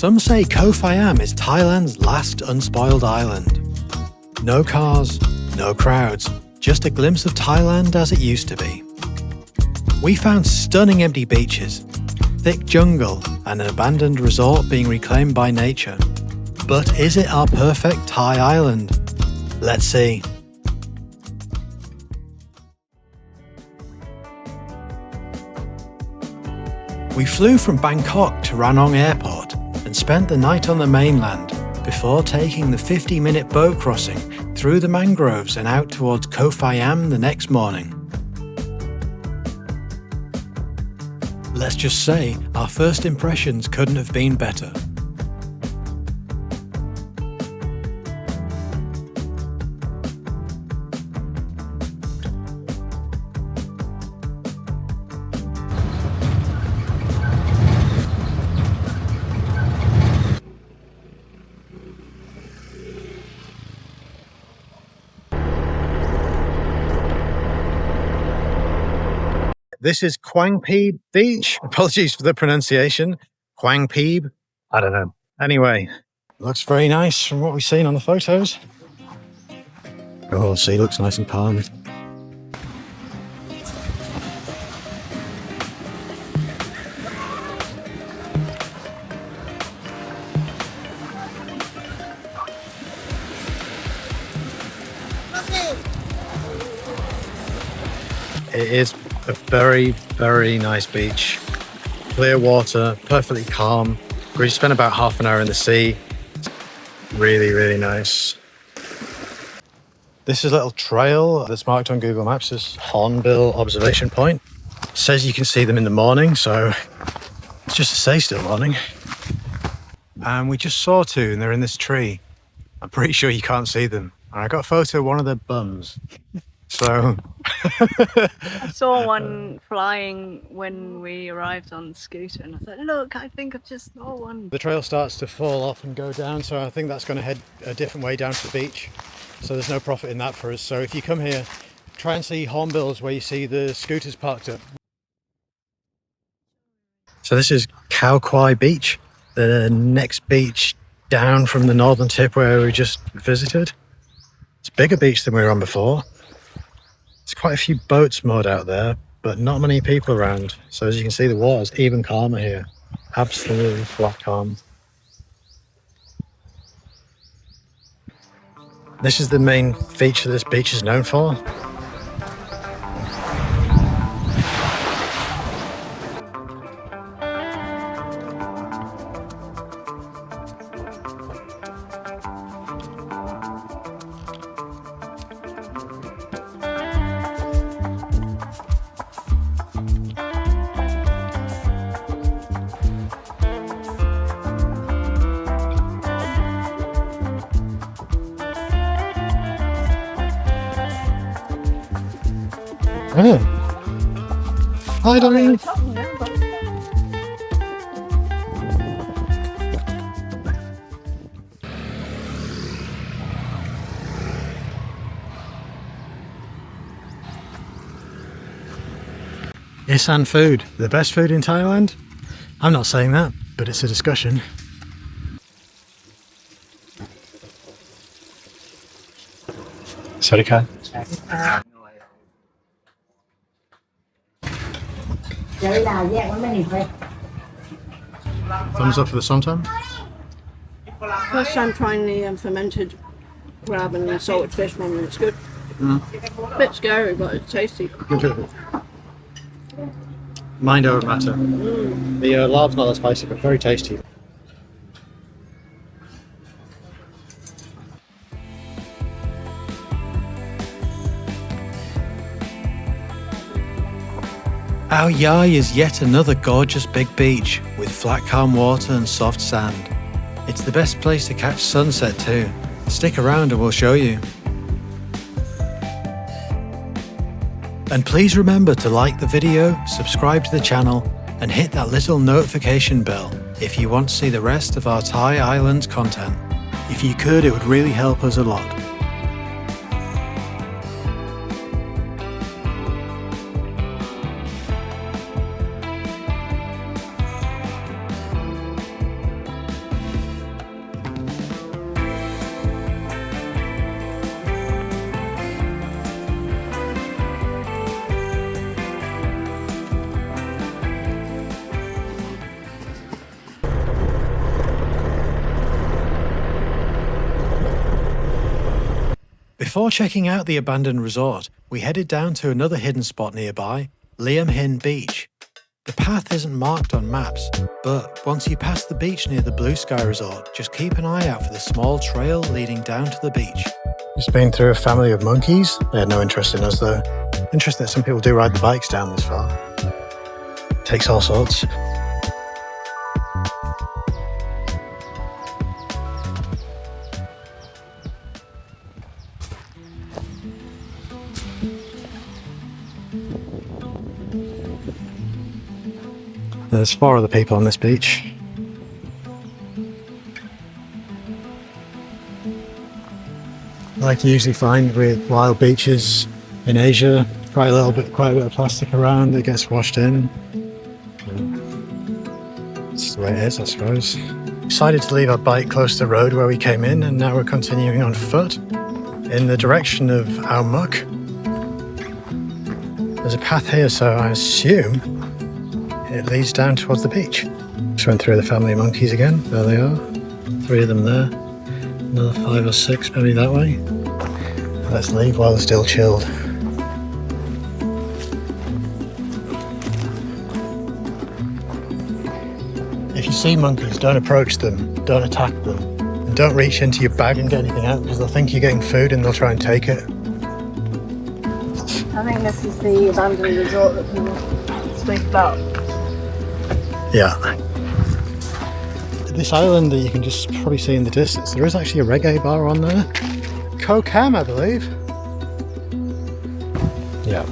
Some say Koh Phayam is Thailand's last unspoiled island. No cars, no crowds, just a glimpse of Thailand as it used to be. We found stunning empty beaches, thick jungle, and an abandoned resort being reclaimed by nature. But is it our perfect Thai island? Let's see. We flew from Bangkok to Ranong airport and spent the night on the mainland before taking the 50-minute boat crossing through the mangroves and out towards Koh Phayam the next morning. Let's just say our first impressions couldn't have been better. This is Kwangpeeb Beach. Apologies for the pronunciation. Kwangpeeb. I don't know. Anyway, looks very nice from what we've seen on the photos. Oh, sea looks nice and calm. It is a very, very nice beach. Clear water, perfectly calm. We spent about half an hour in the sea. Really, really nice. This is a little trail that's marked on Google Maps as Hornbill Observation Point. It says you can see them in the morning, so it's just to say still morning. And we just saw two and they're in this tree. I'm pretty sure you can't see them. And I got a photo of one of their bums. So I saw one flying when we arrived on the scooter and I thought, look, I think I've just saw one. the trail starts to fall off and go down, so I think that's going to head a different way down to the beach. So there's no profit in that for us. So if you come here, try and see hornbills where you see the scooters parked up. So this is Ao Kwangpeeb Beach, the next beach down from the northern tip where we just visited. It's a bigger beach than we were on before. There's quite a few boats moored out there, but not many people around. So as you can see, the water's even calmer here. Absolutely flat calm. This is the main feature this beach is known for. Oh. Hi, darling. Isaan food, the best food in Thailand? I'm not saying that, but it's a discussion. Sorry, Kai. Thumbs up for the somtam. First time trying the fermented crab and salted fish one, and it's good. A bit scary, but it's tasty. Mind over matter. The lard's not that spicy, but very tasty. Ao Yai is yet another gorgeous big beach with flat calm water and soft sand. It's the best place to catch sunset too. Stick around and we'll show you. And please remember to like the video, subscribe to the channel and hit that little notification bell if you want to see the rest of our Thai Islands content. If you could, it would really help us a lot. Before checking out the abandoned resort, we headed down to another hidden spot nearby, Liam Hin Beach. The path isn't marked on maps, but once you pass the beach near the Blue Sky Resort, just keep an eye out for the small trail leading down to the beach. Just been through a family of monkeys. They had no interest in us though. Interesting that some people do ride the bikes down this far. Takes all sorts. There's 4 other people on this beach. Like you usually find with wild beaches in Asia, quite a bit of plastic around that gets washed in. It's the way it is, I suppose. Decided to leave our bike close to the road where we came in, and now we're continuing on foot in the direction of Ao Muk. There's a path here, so I assume it leads down towards the beach. Just went through the family of monkeys again. There they are. 3 of them there. Another 5 or 6 maybe that way. Let's leave while they're still chilled. If you see monkeys, don't approach them, don't attack them, and don't reach into your bag and get anything out because they'll think you're getting food and they'll try and take it. I think this is the abandoned resort that people speak about. Yeah. This island that you can just probably see in the distance, there is actually a reggae bar on there. Koh Phayam, I believe. Yeah.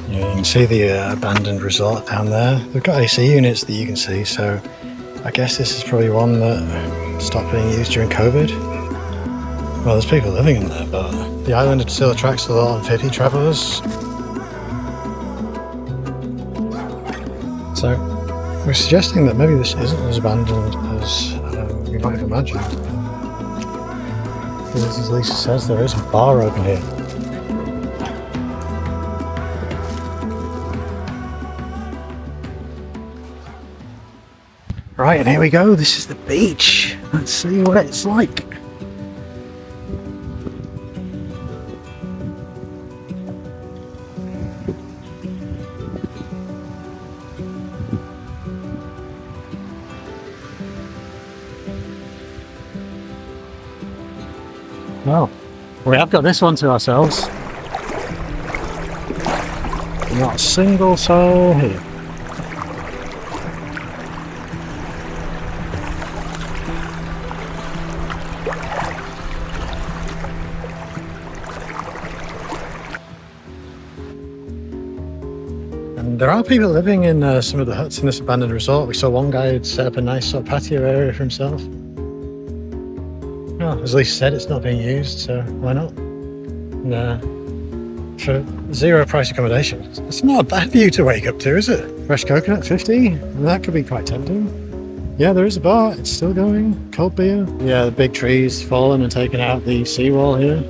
You can see the abandoned resort down there. They've got AC units that you can see, so I guess this is probably one that stopped being used during COVID. Well, there's people living in there, but the island still attracts a lot of amphibian travellers. So we're suggesting that maybe this isn't as abandoned as we might have imagined. Because as Lisa says, there is a bar open here. Right, and here we go. This is the beach. Let's see what it's like. Well, we have got this one to ourselves. Not a single soul here. And there are people living in some of the huts in this abandoned resort. We saw one guy who'd set up a nice sort of patio area for himself. Well, as Lisa said, it's not being used, so why not? And, for zero price accommodation, it's not a bad view to wake up to, is it? Fresh coconut, 50? That could be quite tempting. Yeah, there is a bar, it's still going. Cold beer. Yeah, the big trees fallen and taken out the seawall here.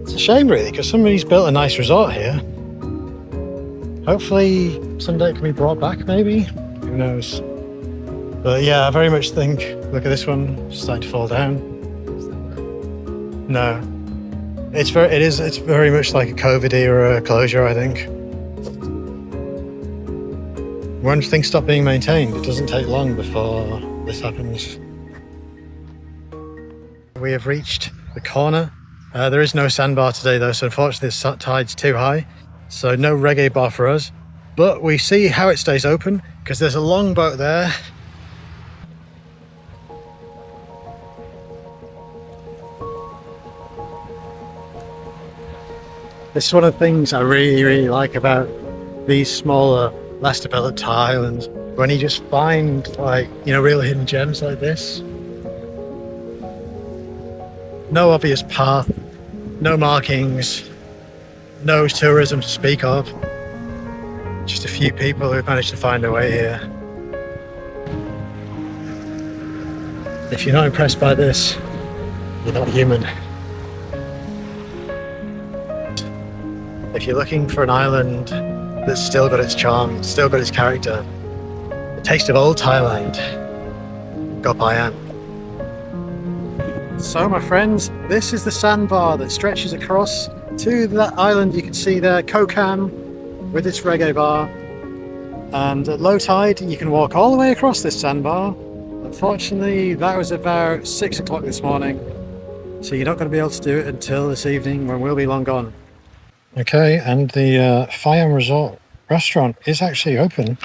It's a shame really, because somebody's built a nice resort here. Hopefully someday it can be brought back maybe, who knows. But yeah, I very much think, look at this one, it's starting to fall down. No, it's very much like a COVID era closure, I think. When things stop being maintained, it doesn't take long before this happens. We have reached the corner. There is no sandbar today though, so unfortunately the tide's too high. So no reggae bar for us. But we see how it stays open, because there's a longboat there. This is one of the things I really like about these smaller, less developed islands. When you just find real hidden gems like this. No obvious path, no markings, no tourism to speak of. Just a few people who've managed to find their way here. If you're not impressed by this, you're not human. If you're looking for an island that's still got its charm, still got its character, the taste of old Thailand, Koh Phayam. So my friends, this is the sandbar that stretches across to that island you can see there, Koh Kham, with its reggae bar. And at low tide you can walk all the way across this sandbar. Unfortunately that was about 6 o'clock this morning, so you're not going to be able to do it until this evening when we'll be long gone. Okay, and the Phayam Resort restaurant is actually open.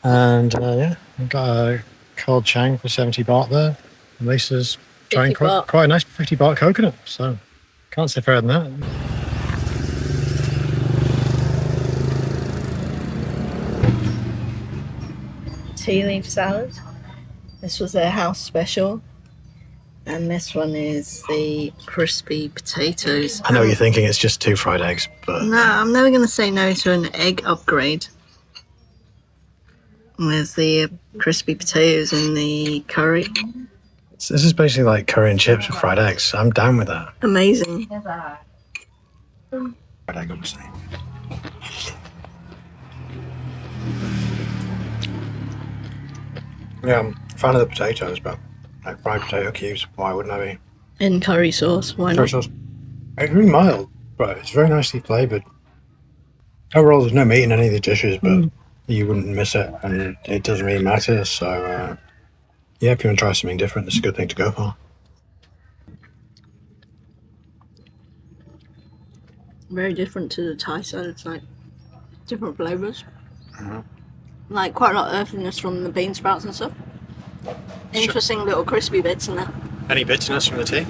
And yeah, we've got a cold chang for 70 baht there. And Lisa's trying quite a nice 50 baht coconut, so can't say fairer than that. Tea leaf salad. This was their house special. And this one is the crispy potatoes. I know you're thinking it's just 2 fried eggs, but... No, I'm never going to say no to an egg upgrade. And there's the crispy potatoes and the curry. This is basically like curry and chips with fried eggs. I'm down with that. Amazing. Fried egg, obviously. Yeah, I'm a fan of the potatoes, but like fried potato cubes, why wouldn't I be? In curry sauce, why Curry not? sauce. It's really mild, but it's very nicely flavoured. Overall, there's no meat in any of the dishes, but you wouldn't miss it, and it doesn't really matter. So, yeah, if you want to try something different, it's a good thing to go for. Very different to the Thai side. It's like different flavours. Like quite a lot of earthiness from the bean sprouts and stuff. Interesting little crispy bits in there. Any bitterness from the tea?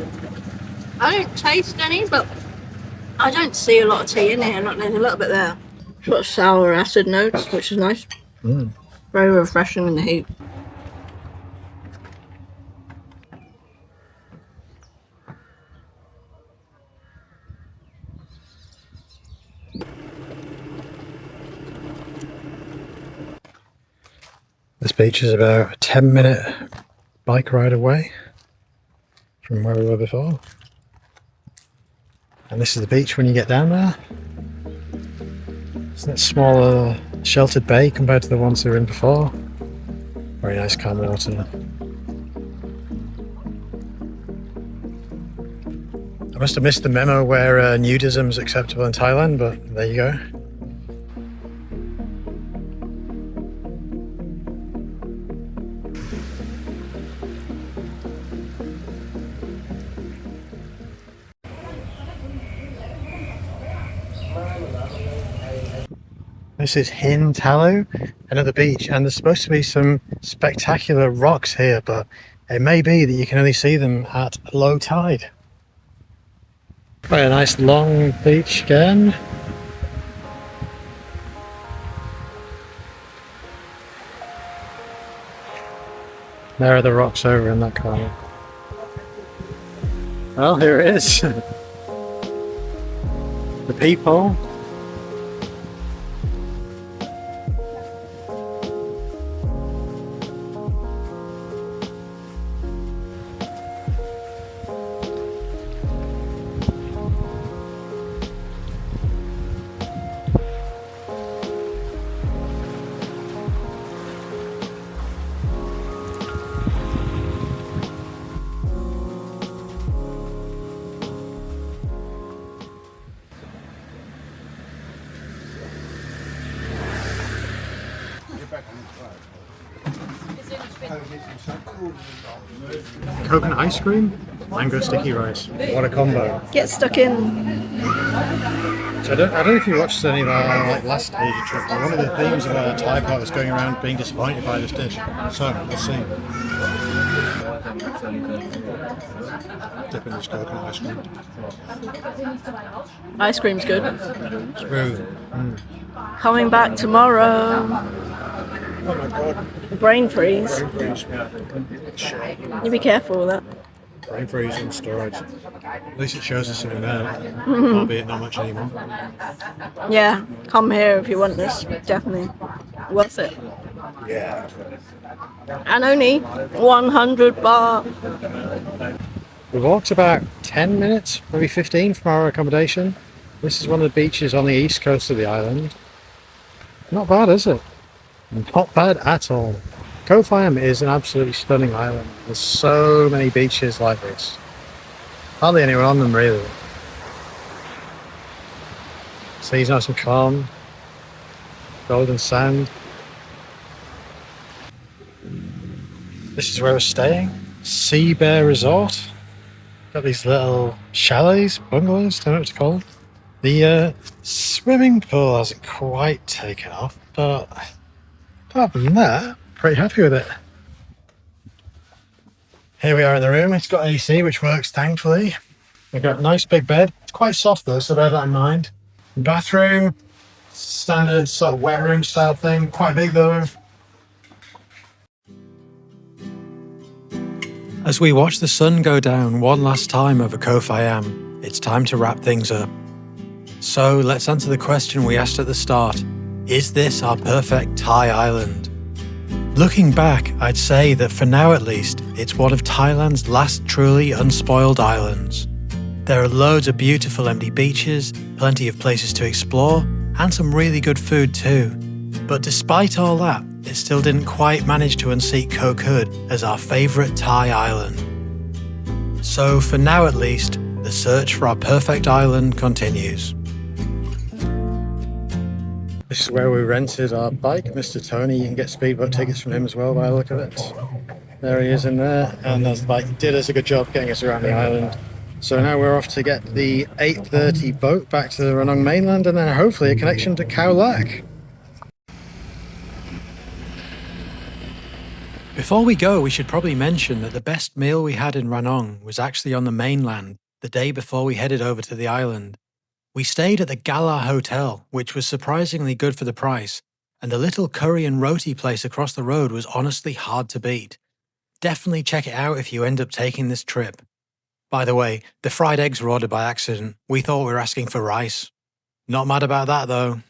I don't taste any, but I don't see a lot of tea in here. There's a little bit there. It's got sour acid notes, which is nice. Very refreshing in the heat. This beach is about a 10-minute bike ride away from where we were before. And this is the beach when you get down there. It's that smaller sheltered bay compared to the ones we were in before. Very nice calm water. I must have missed the memo where nudism is acceptable in Thailand, but there you go. This is Hin Talu, another beach, and there's supposed to be some spectacular rocks here, but it may be that you can only see them at low tide. Quite a nice long beach again. There are the rocks over in that corner. Well, here it is. The people. Coconut ice cream, mango sticky rice. What a combo. Get stuck in. So I don't know if you watched any of our last Asia trip, but one of the themes of our Thai part was going around being disappointed by this dish. So, let's see. Dip in this coconut ice cream. Ice cream's good. Smooth. Coming back tomorrow. Oh my god. Brain freeze. Brain freeze. You be careful with that. Brain freeze and steroids. At least it shows us something there, albeit not much anymore. Yeah, come here if you want this. Definitely. Worth it. Yeah. And only 100 baht. We walked about 10 minutes, maybe 15 from our accommodation, This is one of the beaches on the east coast of the island. Not bad, is it? Not bad at all. Koh Phayam is an absolutely stunning island. There's so many beaches like this. Hardly anyone on them, really. Sea's nice and calm. Golden sand. This is where we're staying. Sea Bear Resort. Got these little chalets, bungalows, don't know what to call them. The swimming pool hasn't quite taken off, but apart from that, pretty happy with it. Here we are in the room. It's got AC, which works, thankfully. We've got a nice big bed. It's quite soft though, so bear that in mind. Bathroom, standard sort of wet room style thing. Quite big though. As we watch the sun go down one last time over Koh Phayam, it's time to wrap things up. So let's answer the question we asked at the start. Is this our perfect Thai island? Looking back, I'd say that for now at least, it's one of Thailand's last truly unspoiled islands. There are loads of beautiful empty beaches, plenty of places to explore, and some really good food too. But despite all that, it still didn't quite manage to unseat Koh Kud as our favourite Thai island. So for now at least, the search for our perfect island continues. This is where we rented our bike, Mr. Tony. You can get speedboat tickets from him as well by the look of it. There he is in there, and as the bike did us a good job getting us around the island. So now we're off to get the 8:30 boat back to the Ranong mainland and then hopefully a connection to Khao Lak. Before we go, we should probably mention that the best meal we had in Ranong was actually on the mainland the day before we headed over to the island. We stayed at the Gala Hotel, which was surprisingly good for the price, and the little curry and roti place across the road was honestly hard to beat. Definitely check it out if you end up taking this trip. By the way, the fried eggs were ordered by accident. We thought we were asking for rice. Not mad about that though.